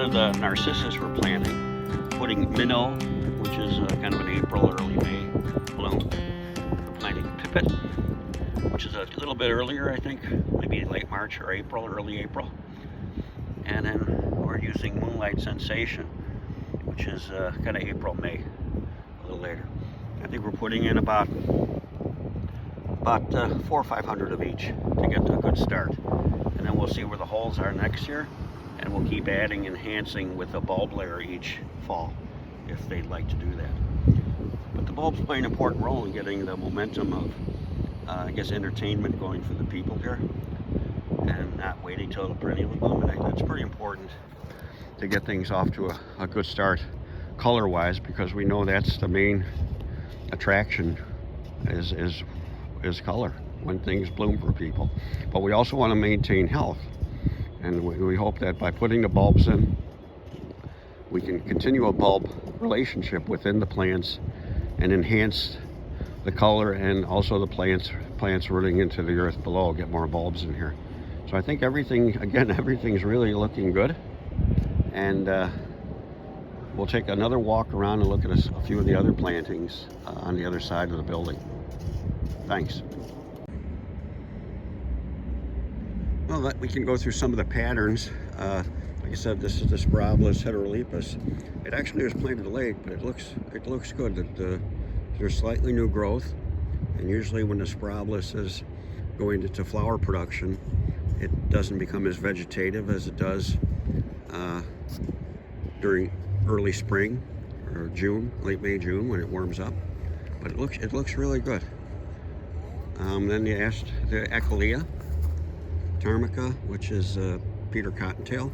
of the narcissus we're planting. Putting minnow, which is kind of an April, early May bloom. We're planting pipit, which is a little bit earlier, I think, maybe late March or April, early April. And then we're using Moonlight Sensation, which is kind of April, May, a little later. I think we're putting in about 400 or 500 of each to get to a good start. And then we'll see where the holes are next year, and we'll keep adding, enhancing with a bulb layer each fall, if they'd like to do that. But the bulbs play an important role in getting the momentum of, I guess, entertainment going for the people here, and not waiting till the perennials bloom. And that's pretty important to get things off to a good start color-wise, because we know that's the main attraction is color when things bloom for people. But we also want to maintain health, and we hope that by putting the bulbs in, we can continue a bulb relationship within the plants and enhance the color, and also the plants rooting into the earth below, get more bulbs in here. So I think everything's really looking good. And we'll take another walk around and look at a few of the other plantings on the other side of the building. Thanks. Well, we can go through some of the patterns. Like I said, this is the Spiralis heterolepis. It actually was planted late, but it looks good. There's slightly new growth, and usually when the Spiralis is going into flower production, it doesn't become as vegetative as it does during early spring or June, late May, June, when it warms up. But it looks really good. Then you asked the Echolea Tarmica, which is Peter Cottontail.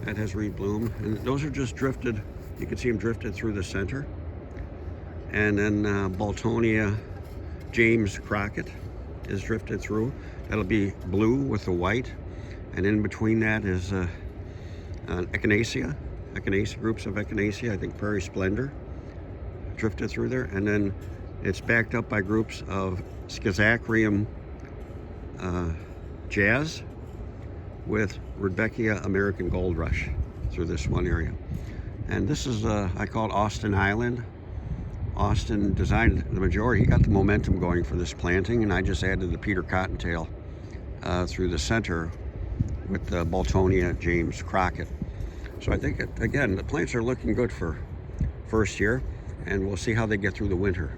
That has rebloom, and those are just drifted. You can see them drifted through the center. And then Boltonia James Crockett is drifted through. That'll be blue with the white, and in between that is an Echinacea, groups of Echinacea. I think Prairie Splendor drifted through there, and then it's backed up by groups of Schizachyrium Jazz with Rudbeckia American Gold Rush through this one area. And this is I call it Austin Island. Austin designed the majority. He got the momentum going for this planting, and I just added the Peter Cottontail through the center with the Boltonia James Crockett. So I think, again, the plants are looking good for first year, and we'll see how they get through the winter.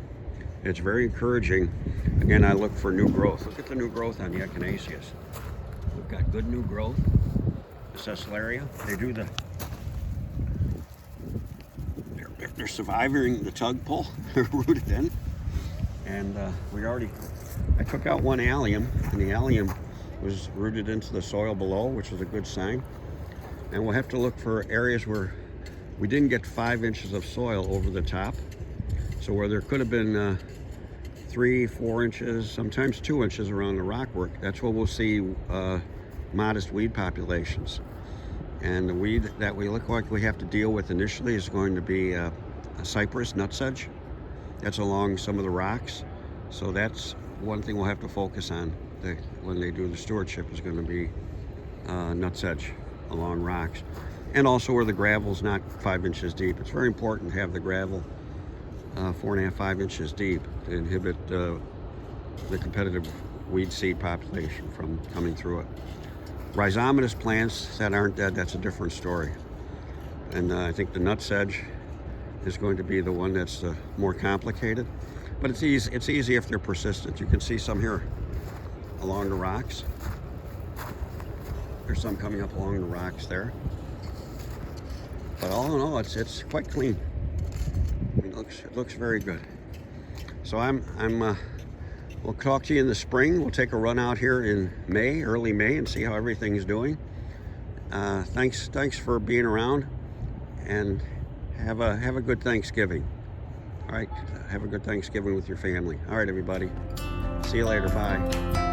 It's very encouraging. Again, I look for new growth. Look at the new growth on the Echinaceas. We've got good new growth. The Cecillaria, they're surviving the tug pull. They're rooted in. And I took out one allium, and the allium was rooted into the soil below, which is a good sign. And we'll have to look for areas where we didn't get 5 inches of soil over the top. So where there could have been 3, 4 inches, sometimes 2 inches around the rockwork, that's where we'll see modest weed populations. And the weed that we look like we have to deal with initially is going to be a cypress nutsedge. That's along some of the rocks. So that's one thing we'll have to focus on when they do the stewardship, is going to be nutsedge along rocks. And also where the gravel's not 5 inches deep. It's very important to have the gravel 4.5, 5 inches deep to inhibit the competitive weed seed population from coming through it. Rhizomatous plants that aren't dead, that's a different story. And I think the nutsedge is going to be the one that's more complicated. But it's easy if they're persistent. You can see some here along the rocks. There's some coming up along the rocks there. But all in all, it's quite clean. I mean, it looks very good. So we'll talk to you in the spring. We'll take a run out here in May, early May, and see how everything's doing. Thanks for being around, and have a good Thanksgiving. All right, have a good Thanksgiving with your family. All right, everybody. See you later. Bye.